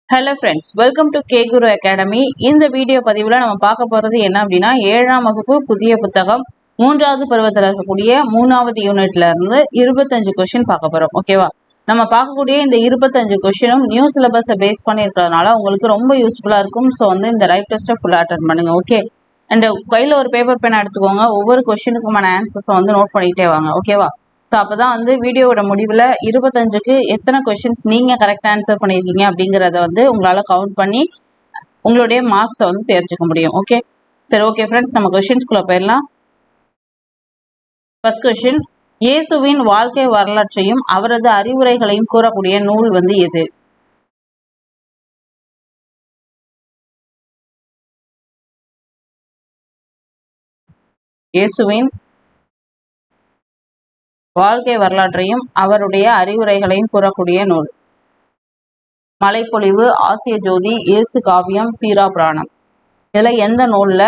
Hello friends, welcome to K Guru academy. இந்த video பதிவில் நம்ம பார்க்க போகிறது என்ன அப்படின்னா, 7ஆம் வகுப்பு புதிய புத்தகம் 3வது பருவத்தில் இருக்கக்கூடிய 3வது யூனிட்ல இருந்து 25 கொஸ்டின் பார்க்க போகிறோம். ஓகேவா? நம்ம பார்க்கக்கூடிய இந்த 25 கொஸ்டினும் நியூ சிலபஸை பேஸ் பண்ணியிருக்கிறதுனால உங்களுக்கு ரொம்ப யூஸ்ஃபுல்லாக இருக்கும். ஸோ இந்த லைவ் டெஸ்ட்டை ஃபுல்லாக அட்டன் பண்ணுங்க. ஓகே, அண்ட் கையில் ஒரு பேப்பர் பேனை எடுத்துக்கோங்க. ஒவ்வொரு கொஸ்டினுக்குமான ஆன்சர்ஸை நோட் பண்ணிகிட்டே வாங்க. ஓகேவா? ஸோ அப்போ தான் வீடியோவோட முடிவில் 25க்கு எத்தனை கொஸ்டின்ஸ் நீங்கள் கரெக்டாக ஆன்சர் பண்ணியிருக்கீங்க அப்படிங்கிறத உங்களால் கவுண்ட் பண்ணி உங்களுடைய மார்க்ஸை தெரிஞ்சுக்க முடியும். ஓகே, சரி. ஓகே ஃப்ரெண்ட்ஸ், நம்ம கொஸ்டின்ஸ்குள்ளே போயிடலாம். ஃபர்ஸ்ட் கொஸ்டின், இயேசுவின் வாழ்க்கை வரலாற்றையும் அவரது அறிவுரைகளையும் கூறக்கூடிய நூல் எது? இயேசுவின் வாழ்க்கை வரலாற்றையும் அவருடைய அறிவுரைகளையும் கூறக்கூடிய நூல். மலைப்பொழிவு, ஆசிய ஜோதி, இயேசு காவியம், சீரா புராணம். இதுல எந்த நூல்ல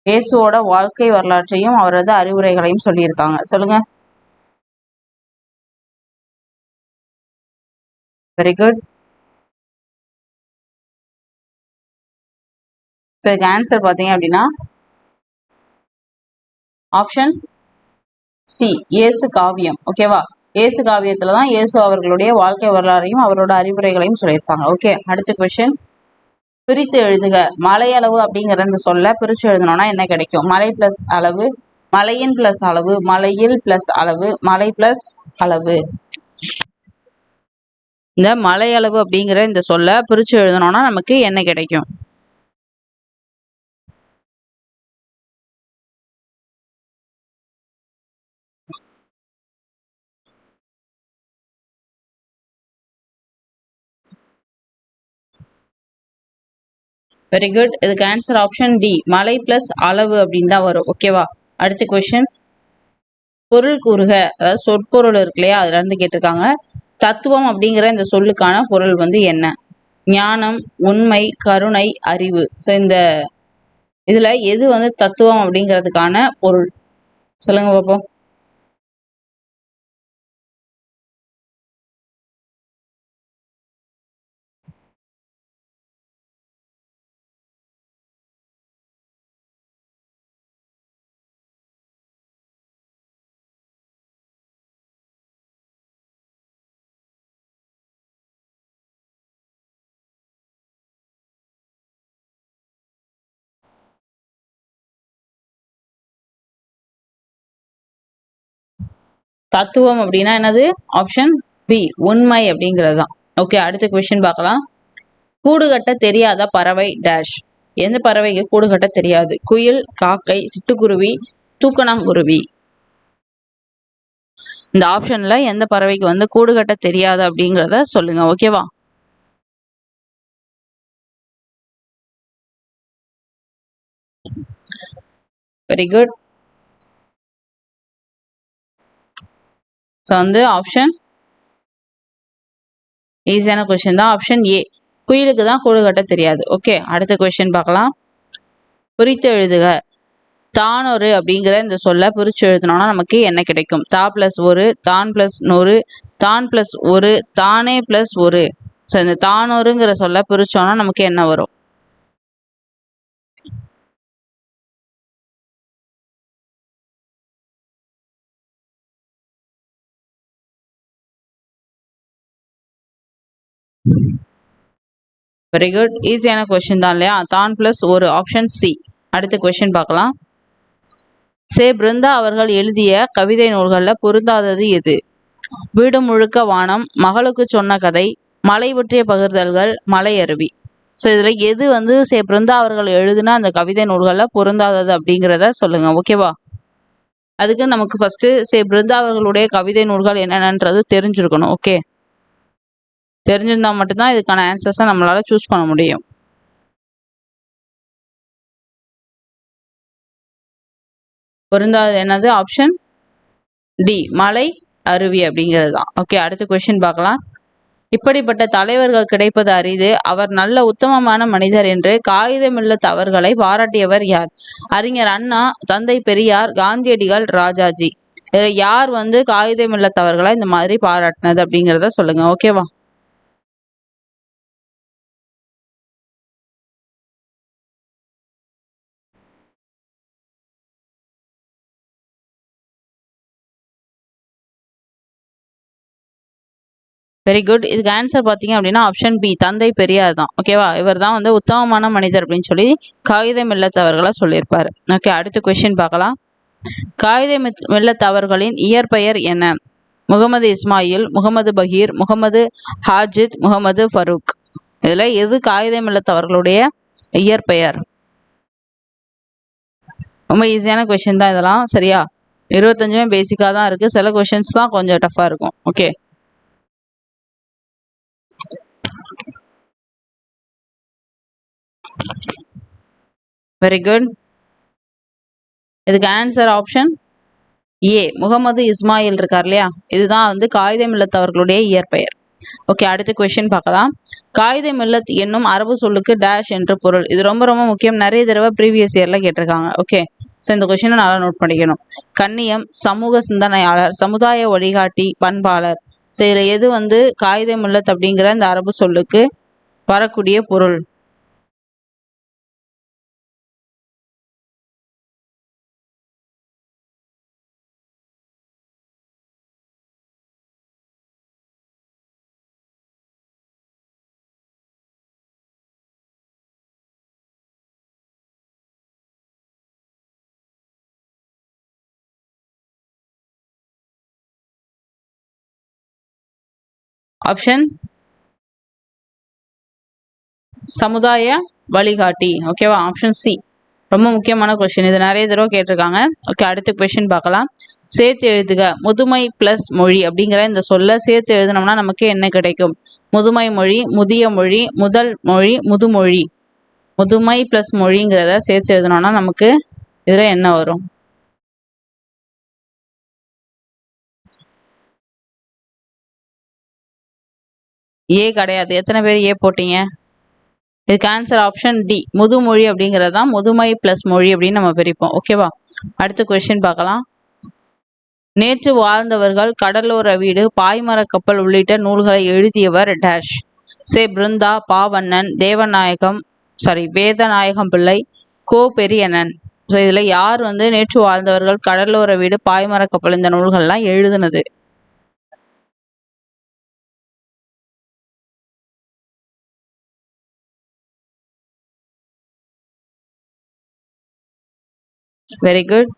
இயேசுவோட வாழ்க்கை வரலாற்றையும் அவரது அறிவுரைகளையும் சொல்லியிருக்காங்க? சொல்லுங்க. Very good. இதுக்கு ஆன்சர் பார்த்தீங்க அப்படின்னா ஆப்ஷன் சி, இயேசு காவியம். ஓகேவா? இயேசு காவியத்துல தான் இயேசு அவர்களுடைய வாழ்க்கை வரலாறையும் அவரோட அறிவுரைகளையும் சொல்லியிருப்பாங்க. ஓகே, அடுத்த கொஸ்டின், பிரித்து எழுதுக. மலையளவு அப்படிங்கிற இந்த சொல்ல பிரிச்சு எழுதணும்னா என்ன கிடைக்கும்? மலை பிளஸ் அளவு, மலையின் பிளஸ் அளவு, மலையில் பிளஸ் அளவு, மலை பிளஸ் அளவு. இந்த மலையளவு அப்படிங்கிற இந்த சொல்ல பிரிச்சு எழுதணும்னா நமக்கு என்ன கிடைக்கும்? Very good. இதுக்கு ஆன்சர் ஆப்ஷன் டி, மலை பிளஸ் அளவு அப்படின்னு தான் வரும். ஓகேவா? அடுத்த கொஸ்டின், பொருள் கூறுக. அதாவது சொற்பொருள் இருக்கு இல்லையா, அதுல இருந்து கேட்டிருக்காங்க. தத்துவம் அப்படிங்கிற இந்த சொல்லுக்கான பொருள் என்ன? ஞானம், உண்மை, கருணை, அறிவு. ஸோ இதுல எது தத்துவம் அப்படிங்கிறதுக்கான பொருள்? சொல்லுங்க பார்ப்போம். தத்துவம் அப்படின்னா என்னது? ஆப்ஷன் பி, உண்மை அப்படிங்கிறது தான். ஓகே, அடுத்த கொஸ்டின் பார்க்கலாம். கூடுகட்ட தெரியாத பறவை டேஷ். எந்த பறவைக்கு கூடுகட்ட தெரியாது? குயில், காக்கை, சிட்டுக்குருவி, தூக்கணாங்குருவி. இந்த ஆப்ஷன்ல எந்த பறவைக்கு கூடுகட்ட தெரியாது அப்படிங்கிறத சொல்லுங்க. ஓகேவா? Very good. ஸோ ஆப்ஷன் ஈஸியான கொஸ்டின் தான். ஆப்ஷன் ஏ, குயிலுக்கு தான் கூடு கட்ட தெரியாது. ஓகே, அடுத்த கொஸ்டின் பார்க்கலாம். பிரித்து எழுதுக. தானொரு அப்படிங்கிற இந்த சொல்ல பிரிச்சு எழுதணும்னா நமக்கு என்ன கிடைக்கும்? தா பிளஸ் ஒரு, தான் பிளஸ் 100, தான் பிளஸ் ஒரு, தானே பிளஸ் ஒரு. ஸோ இந்த தானொருங்கிற சொல்ல பிரிச்சோம்னா நமக்கு என்ன வரும்? Very good. ஈஸியான கொஸ்டின் தான் இல்லையா? தான் பிளஸ் ஒரு, ஆப்ஷன் சி. அடுத்த கொஸ்டின் பார்க்கலாம். சே பிருந்தா அவர்கள் எழுதிய கவிதை நூல்களில் பொருந்தாதது எது? வீடு முழுக்க வானம், மகளுக்கு சொன்ன கதை, மலை பற்றிய பகிர்தல்கள், மலை அருவி. ஸோ இதுல எது சே பிருந்தா அவர்கள் எழுதுனா அந்த கவிதை நூல்களில் பொருந்தாதது அப்படிங்கிறத சொல்லுங்க. ஓகேவா? அதுக்கு நமக்கு ஃபர்ஸ்ட் சே பிருந்தா அவர்களுடைய கவிதை நூல்கள் என்னென்னன்றது தெரிஞ்சிருக்கணும். ஓகே, தெரிஞ்சிருந்தா மட்டும்தான் இதுக்கான ஆன்சர்ஸை நம்மளால சூஸ் பண்ண முடியும். பொருந்தாதது என்னது? ஆப்ஷன் டி, மலை அருவி அப்படிங்கிறது தான். ஓகே, அடுத்த கொஸ்டின் பார்க்கலாம். இப்படிப்பட்ட தலைவர்கள் கிடைப்பது அரிது. அவர் நல்ல உத்தமமான மனிதர் என்று காகிதமில்லத் அவர்களை பாராட்டியவர் யார்? அறிஞர் அண்ணா, தந்தை பெரியார், காந்தியடிகள், ராஜாஜி. இதுல யார் காகிதமில்லத்தவர்களை இந்த மாதிரி பாராட்டினது அப்படிங்கிறத சொல்லுங்க. ஓகேவா? Very good. இதுக்கு ஆன்சர் பார்த்தீங்க அப்படின்னா ஆப்ஷன் பி, தந்தை பெரியார் தான். ஓகேவா? இவர் தான் வந்து உத்தமமான மனிதர் அப்படின்னு சொல்லி காகிதம் இல்லத்தவர்களா சொல்லியிருப்பாரு. ஓகே, அடுத்த கொஸ்டின் பார்க்கலாம். காகிதம் இல்லத்தவர்களின் இயற்பெயர் என்ன? முகமது இஸ்மாயில், முகமது பகீர், முகமது ஹாஜித், முகமது ஃபரூக். இதுல எது காகிதம் இல்லத்தவர்களுடைய இயற்பெயர்? ரொம்ப ஈஸியான கொஸ்டின் தான் இதெல்லாம். சரியா? 25மே பேசிக்காக தான் இருக்கு. சில கொஸ்டின்ஸ் தான் கொஞ்சம் டஃப்பாக இருக்கும். Okay, very good. இதுக்கு answer option A, Mohammed Ismail இருக்கார் இல்லையா, இதுதான் வந்து காகிதம் இல்லத்தவர்களுடைய இயற்பெயர். ஓகே, அடுத்த கொஸ்டின் பார்க்கலாம். காகிதம் இல்லத் என்னும் அரபு சொல்லுக்கு டேஷ் என்று பொருள். இது ரொம்ப ரொம்ப முக்கியம். நிறைய தடவை ப்ரீவியஸ் இயர்ல கேட்டிருக்காங்க. ஓகே, ஸோ இந்த கொஸ்டினை நல்லா நோட் பண்ணிக்கணும். கண்ணியம், சமூக சிந்தனையாளர், சமுதாய வழிகாட்டி, பண்பாளர். ஸோ இதில் எது வந்து காகிதம் இல்லத் அப்படிங்கிற இந்த அரபு சொல்லுக்கு வரக்கூடிய பொருள்? ஆப்ஷன் சமுதாய வழிகாட்டி. ஓகேவா? ஆப்ஷன் சி ரொம்ப முக்கியமான கொஸ்டின். இது நிறைய தடவை கேட்டிருக்காங்க. ஓகே, அடுத்த கொஸ்டின் பார்க்கலாம். சேர்த்து எழுதுக. முதுமை பிளஸ் மொழி அப்படிங்கிற இந்த சொல்ல சேர்த்து எழுதினோம்னா நமக்கு என்ன கிடைக்கும்? முதுமை மொழி, முதிய மொழி, முதல் மொழி, முதுமொழி. முதுமை பிளஸ் மொழிங்கிறத சேர்த்து எழுதினோம்னா நமக்கு இதுல என்ன வரும்? ஏ கிடையாது. எத்தனை பேர் ஏ போட்டீங்க? இதுக்கு ஆன்சர் ஆப்ஷன் டி, முதுமொழி அப்படிங்கிறது தான் முதுமை பிளஸ் மொழி அப்படின்னு நம்ம பிரிப்போம். ஓகேவா? அடுத்த கொஸ்டின் பார்க்கலாம். நேற்று வாழ்ந்தவர்கள், கடலோர வீடு, பாய்மர கப்பல் உள்ளிட்ட நூல்களை எழுதியவர் டேஷ். சே பிருந்தா, பாவண்ணன், வேதநாயகம் பிள்ளை, கோ பெரியண்ணன். ஸோ இதில் யார் வந்து நேற்று வாழ்ந்தவர்கள், கடலோர வீடு, பாய்மர கப்பல் இந்த நூல்கள்லாம் எழுதுனது? Very good.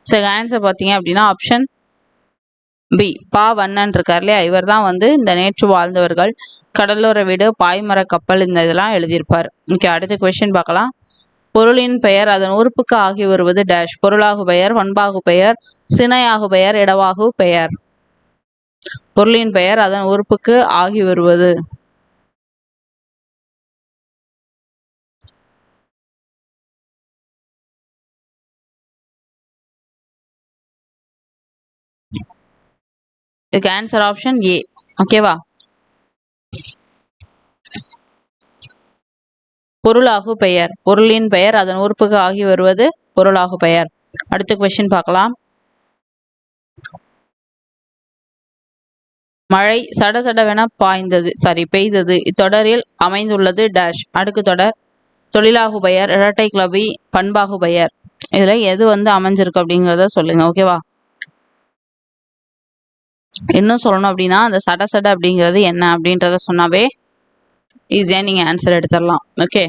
சரி, ஆன்சர் பார்த்தீங்க அப்படின்னா ஆப்ஷன் பி, பாவண்ணன் இருக்கார் இல்லையா, இவர் தான் வந்து இந்த நேற்று வாழ்ந்தவர்கள், கடலோர வீடு, பாய்மர கப்பல் இந்த இதெல்லாம் எழுதியிருப்பார். ஓகே, அடுத்த கொஸ்டின் பார்க்கலாம். பொருளின் பெயர் அதன் உறுப்புக்கு ஆகி வருவது டேஷ். பொருளாகு பெயர், பண்பாகு பெயர், சினையாகு பெயர், இடவாகு பெயர். பொருளின் பெயர் அதன் உறுப்புக்கு ஆகி வருவது. இதுக்கு ஆன்சர் ஆப்ஷன் ஏ. ஓகேவா? பொருளாகு பெயர், பொருளின் பெயர் அதன் உறுப்புக்கு ஆகி வருவது பொருளாகு பெயர். அடுத்த கொஸ்டின் பார்க்கலாம். மழை சடசடவென பெய்தது. இத்தொடரில் அமைந்துள்ளது டேஷ். அடுக்கு தொடர். தொழிலாகு பெயர், இரட்டை கிளவி, பண்பாகு பெயர். இதுல எது வந்து அமைஞ்சிருக்கு அப்படிங்கிறத சொல்லுங்க. ஓகேவா? இன்னும் சொல்லணும் அப்படின்னா அந்த சட அப்படிங்கிறது என்ன அப்படின்றத சொன்னாவே ஈஸியா நீங்க ஆன்சர் எடுத்துடலாம். ஓகே,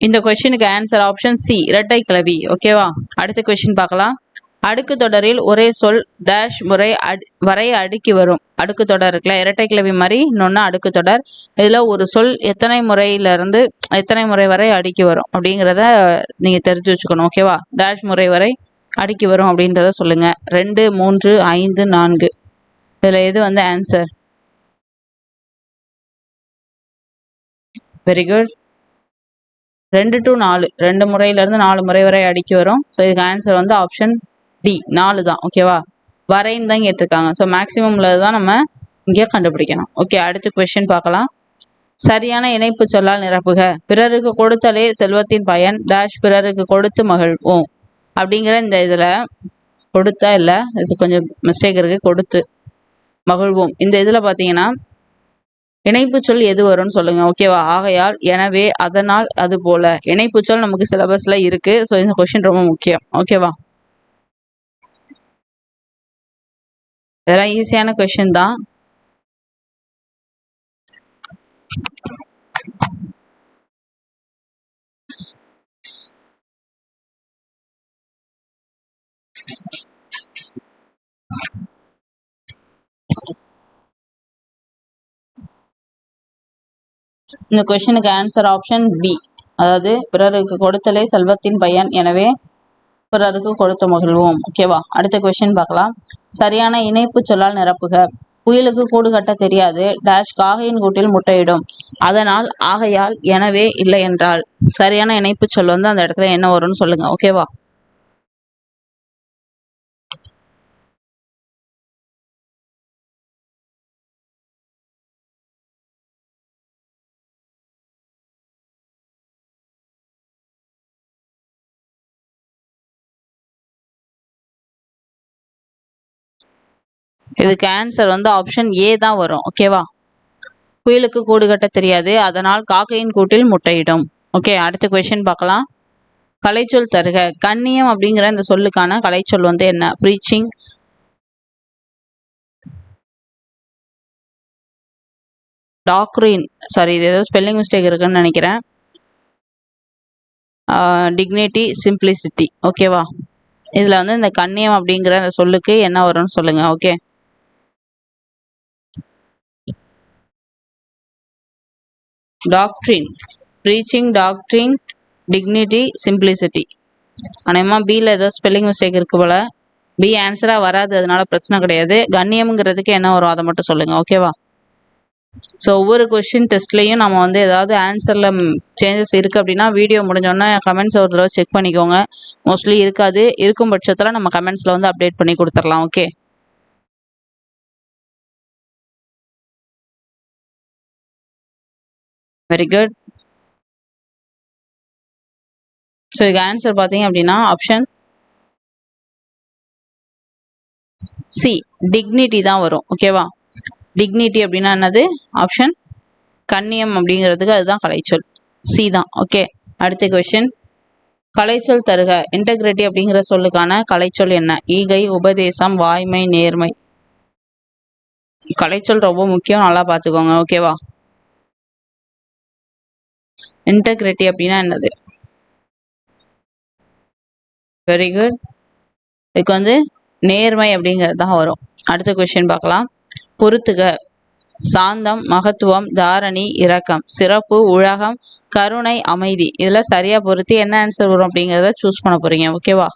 இந்த கொஸ்டினுக்கு ஆன்சர் ஆப்ஷன் சி, இரட்டை கிளவி. ஓகேவா? அடுத்த கொஸ்டின் பார்க்கலாம். அடுக்கு தொடரில் ஒரே சொல் டேஷ் முறை வரை அடுக்கி வரும். அடுக்கு தொடர் இருக்குல்ல, இரட்டை கிளவி மாதிரி இன்னொன்று அடுக்கு தொடர். இதுல ஒரு சொல் எத்தனை முறையிலிருந்து எத்தனை முறை வரை அடுக்கி வரும் அப்படிங்கிறத நீங்க தெரிஞ்சு வச்சுக்கணும். ஓகேவா? டேஷ் முறை வரை அடுக்கி வரும் அப்படின்றத சொல்லுங்க. 2, 3, 5, 4. இதுல எது வந்து ஆன்சர்? Very good. 2 to 4, 2 முறையிலிருந்து 4 முறை வரை அடுக்கி வரும். ஸோ இதுக்கு ஆன்சர் வந்து ஆப்ஷன் டி, 4 தான். ஓகேவா? வரைன்னு தான் கேட்டிருக்காங்க. ஸோ மேக்ஸிமம்ல தான் நம்ம இங்கே கண்டுபிடிக்கணும். ஓகே, அடுத்த கொஸ்டின் பார்க்கலாம். சரியான இணைப்பு சொல்லால் நிரப்புக. பிறருக்கு கொடுத்தலே செல்வத்தின் பயன் டேஷ் பிறருக்கு கொடுத்து மகிழ்வோம் அப்படிங்கிற இந்த இதில் கொடுத்தா இல்லை, இது கொஞ்சம் மிஸ்டேக் இருக்குது. கொடுத்து மகிழ்வோம் இந்த இதில் பார்த்தீங்கன்னா இணைப்பு சொல் எது வரும்னு சொல்லுங்க. ஓகேவா? ஆகையால், எனவே, அதனால், அது போல இணைப்பு சொல் நமக்கு சிலபஸ்ல இருக்கு. ஸோ இந்த கொஸ்டின் ரொம்ப முக்கியம். ஓகேவா? இதெல்லாம் ஈஸியான கொஸ்டின் தான். இந்த கொஸ்டினுக்கு ஆன்சர் ஆப்ஷன் பி. அதாவது பிறருக்கு கொடுத்தலே செல்வத்தின் பயன், எனவே பிறருக்கு கொடுத்து மகிழ்வோம். ஓகேவா? அடுத்த கொஸ்டின் பார்க்கலாம். சரியான இணைப்பு சொல்லால் நிரப்புக. குயிலுக்கு கூடு கட்ட தெரியாது டேஷ் காகையின் கூட்டில் முட்டையிடும். அதனால், ஆகையால், எனவே, இல்லை என்றால். சரியான இணைப்பு சொல் வந்து அந்த இடத்துல என்ன வரும்னு சொல்லுங்க. ஓகேவா? இதுக்கு ஆன்சர் வந்து ஆப்ஷன் ஏ தான் வரும். ஓகேவா? குயிலுக்கு கூடு கட்ட தெரியாது, அதனால் காக்கையின் கூட்டில் முட்டையிடும். ஓகே, அடுத்த கொஸ்டின் பார்க்கலாம். கலைச்சொல் தருக. கண்ணியம் அப்படிங்கிற இந்த சொல்லுக்கான கலைச்சொல் வந்து என்ன? ப்ரீச்சிங், டாக்ரின், சாரி இது ஏதோ ஸ்பெல்லிங் மிஸ்டேக் இருக்குன்னு நினைக்கிறேன். Dignity, simplicity. ஓகேவா? இதுல வந்து இந்த கண்ணியம் அப்படிங்கிற இந்த சொல்லுக்கு என்ன வரும்னு சொல்லுங்க. Okay, doctrine, preaching, doctrine, dignity, simplicity. அநேகமா பியில் ஏதோ ஸ்பெல்லிங் மிஸ்டேக் இருக்கு போல. பி ஆன்சரா வராது, அதனால பிரச்சனை கிடையாது. கண்ணியம்ங்கிறதுக்கு என்ன வரும் அதை மட்டும் சொல்லுங்க. ஓகேவா? ஸோ ஒவ்வொரு கொஸ்டின் டெஸ்ட்லையும் நம்ம வந்து ஏதாவது ஆன்சரில் சேஞ்சஸ் இருக்குது அப்படின்னா வீடியோ முடிஞ்சோடனே கமெண்ட்ஸ் ஒரு தடவை செக் பண்ணிக்கோங்க. மோஸ்ட்லி இருக்காது. இருக்கும் பட்சத்தில் நம்ம கமெண்ட்ஸில் வந்து அப்டேட் பண்ணி கொடுத்துடலாம். Okay, very good. ஸோ இதுக்கு ஆன்சர் பார்த்தீங்க அப்படின்னா ஆப்ஷன் சி, டிக்னிட்டி தான் வரும். ஓகேவா? டிக்னிட்டி அப்படின்னா என்னது? ஆப்ஷன் கண்ணியம் அப்படிங்கிறதுக்கு அதுதான் கலைச்சொல். சி தான். ஓகே, அடுத்த கொஸ்டின். கலைச்சொல் தருக. இன்டெகிரிட்டி அப்படிங்கிற சொல்லுக்கான கலைச்சொல் என்ன? ஈகை, உபதேசம், வாய்மை, நேர்மை. கலைச்சொல் ரொம்ப முக்கியம், நல்லா பார்த்துக்கோங்க. ஓகேவா? இன்டெகிரிட்டி அப்படின்னா என்னது? Very good. இதுக்கு வந்து நேர்மை அப்படிங்கிறது தான் வரும். அடுத்த கொஸ்டின் பார்க்கலாம். பொறுத்துக. சாந்தம், மகத்துவம், தாரணி, இரக்கம், சிறப்பு, உலகம், கருணை, அமைதி. இதுல சரியா பொறுத்து என்ன ஆன்சர் வரும் அப்படிங்கிறத சூஸ் பண்ண போறீங்க. ஓகேவா?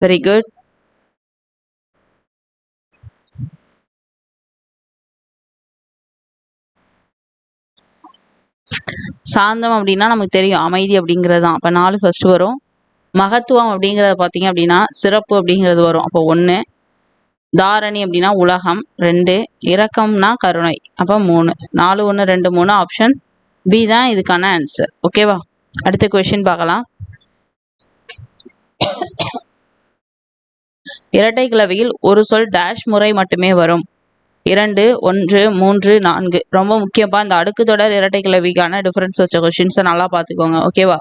Very good. சாந்தம் அப்படின்னா நமக்கு தெரியும் அமைதி அப்படிங்கிறது தான். அப்போ 4 ஃபர்ஸ்ட் வரும். மகத்துவம் அப்படிங்கிறத பார்த்தீங்க அப்படின்னா சிறப்பு அப்படிங்கிறது வரும். அப்போ 1. தாரணி அப்படின்னா உலகம் 2. இரக்கம்னா கருணை அப்போ 3. 4, 1, 2, 3. ஆப்ஷன் பி தான் இதுக்கான ஆன்சர். ஓகேவா? அடுத்த கொஸ்டின் பார்க்கலாம். இரட்டை கிளவியில் ஒரு சொல் டேஷ் முறை மட்டுமே வரும். 2, 1, 3, 4. ரொம்ப முக்கியப்பா. இந்த அடுக்கு தொடர் இரட்டை கிளவிக்கான டிஃபரன்ஸ் வச்ச கொஸ்டின்ஸை நல்லா பார்த்துக்கோங்க. ஓகேவா?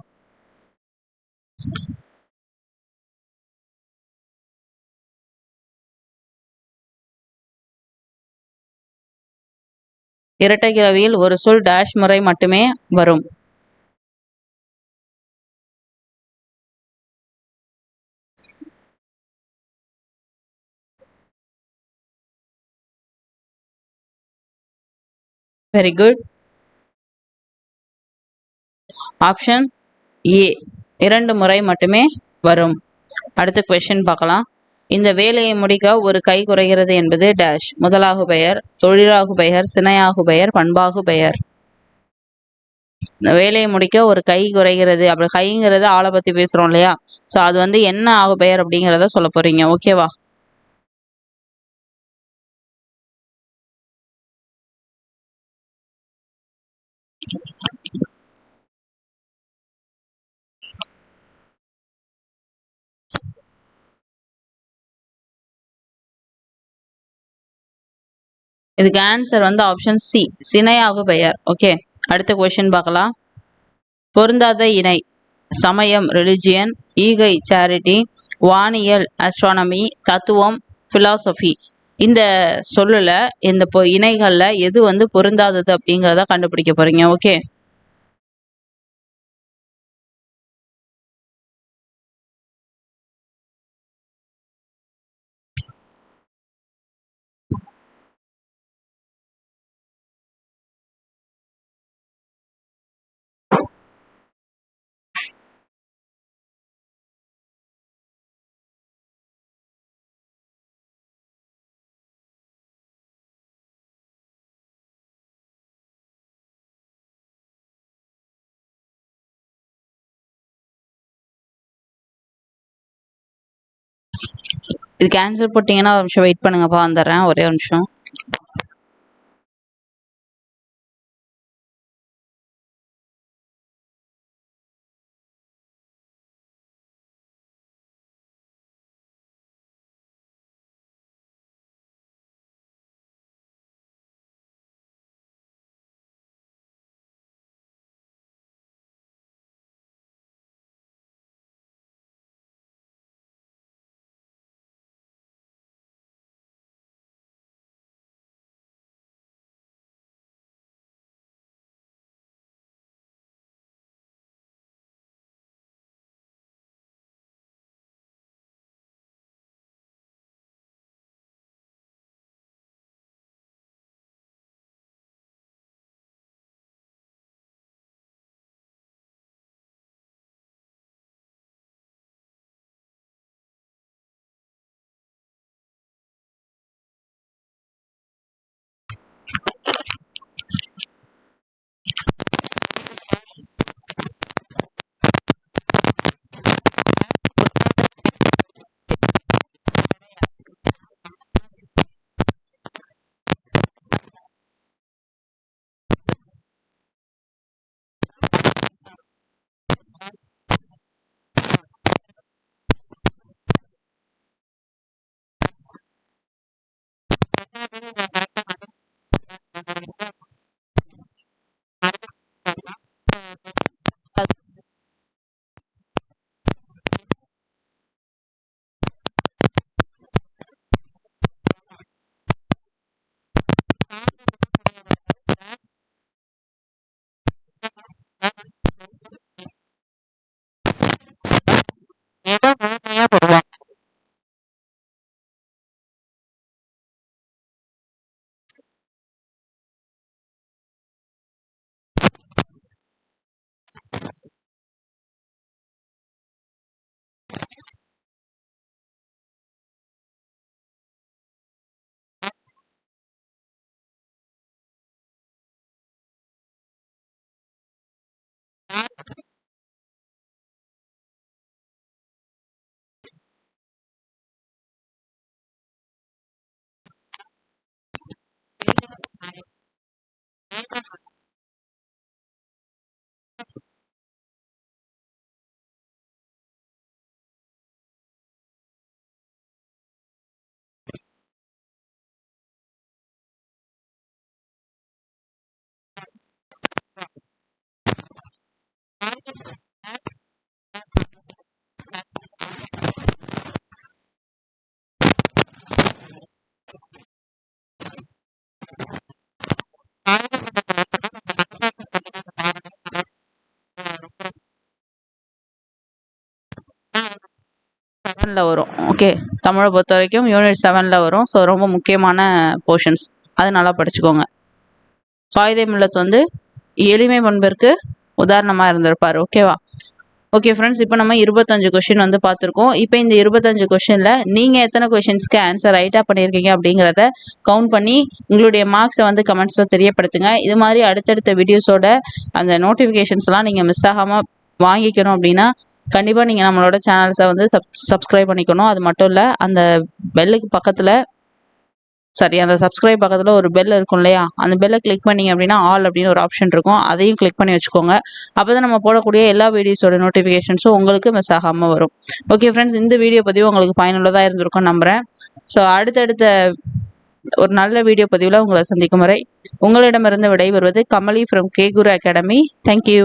இரட்டை கிளவியில் ஒரு சொல் டேஷ் முறை மட்டுமே வரும். Very good. ஆப்ஷன் ஏ, 2 முறை மட்டுமே வரும். அடுத்த கொஸ்டின் பார்க்கலாம். இந்த வேலையை முடிக்க ஒரு கை குறைகிறது என்பது டேஷ். முதலாகு பெயர், தொழிலாகு பெயர், சினையாகு பெயர், பண்பாகு பெயர். இந்த வேலையை முடிக்க ஒரு கை குறைகிறது. அப்படி கைங்கிறது ஆளை பத்தி பேசுறோம் இல்லையா? ஸோ அது வந்து என்ன ஆகு பெயர் அப்படிங்கிறத சொல்ல போறீங்க. ஓகேவா? இதுக்கு ஆன்சர் வந்து ஆப்ஷன் சி, சினையாகு பெயர். ஓகே, அடுத்த கொஸ்டின் பார்க்கலாம். பொருந்தாத இணை: சமயம் ரிலிஜியன், ஈகை சேரிட்டி, வானியல் ஆஸ்ட்ரானமி, தத்துவம் பிலாசபி. இந்த சொல்லுல இந்த இணைகள்ல எது வந்து பொருந்தாதது அப்படிங்கிறத கண்டுபிடிக்க போறீங்க. ஓகே, இதுக்கு ஆன்சர் போட்டீங்கன்னா ஒரு நிமிஷம் வெயிட் பண்ணுங்கப்பா, வந்துடுறேன் ஒரே ஒரு நிமிஷம். வரும். ஓகே, தமிழை பொறுத்த வரைக்கும் யூனிட் 7ல் வரும். ஸோ ரொம்ப முக்கியமான போர்ஷன்ஸ், அது நல்லா படிச்சுக்கோங்க. காயிதே மில்லத் வந்து எளிமை பண்பிற்கு உதாரணமாக இருந்திருப்பார். ஓகேவா? ஓகே ஃப்ரெண்ட்ஸ், இப்போ நம்ம 25 கொஷின் வந்து பார்த்துருக்கோம். இப்போ இந்த 25 கொஷினில் நீங்கள் எத்தனை கொஷின்ஸ்க்கு ஆன்சர் ரைட்டாக பண்ணியிருக்கீங்க அப்படிங்கிறத கவுண்ட் பண்ணி உங்களுடைய மார்க்ஸை வந்து கமெண்ட்ஸில் தெரியப்படுத்துங்க. இது மாதிரி அடுத்தடுத்த வீடியோஸோட அந்த நோட்டிஃபிகேஷன்ஸ்லாம் நீங்கள் மிஸ் ஆகாமல் வாங்கிக்கணும் அப்படின்னா கண்டிப்பாக நீங்கள் நம்மளோட சேனல்ஸை வந்து சப்ஸ்கிரைப் பண்ணிக்கணும். அது மட்டும் இல்லை, அந்த பெல்லுக்கு பக்கத்தில் அந்த சப்ஸ்கிரைப் பக்கத்தில் ஒரு பெல் இருக்கும் இல்லையா, அந்த பெல்லை கிளிக் பண்ணிங்க அப்படின்னா ஆல் அப்படின்னு ஒரு ஆப்ஷன் இருக்கும், அதையும் கிளிக் பண்ணி வச்சுக்கோங்க. அப்போ தான் நம்ம போடக்கூடிய எல்லா வீடியோஸோட நோட்டிஃபிகேஷன்ஸும் உங்களுக்கு மிஸ் ஆகாமல் வரும். ஓகே ஃப்ரெண்ட்ஸ், இந்த வீடியோ பதிவு உங்களுக்கு பயனுள்ளதாக இருந்திருக்கும் நம்புகிறேன். ஸோ அடுத்தடுத்த ஒரு நல்ல வீடியோ பதிவில் உங்களை சந்திக்கும் வரை உங்களிடமிருந்து விடைபெறுவது Kamali from K Guru academy. Thank you.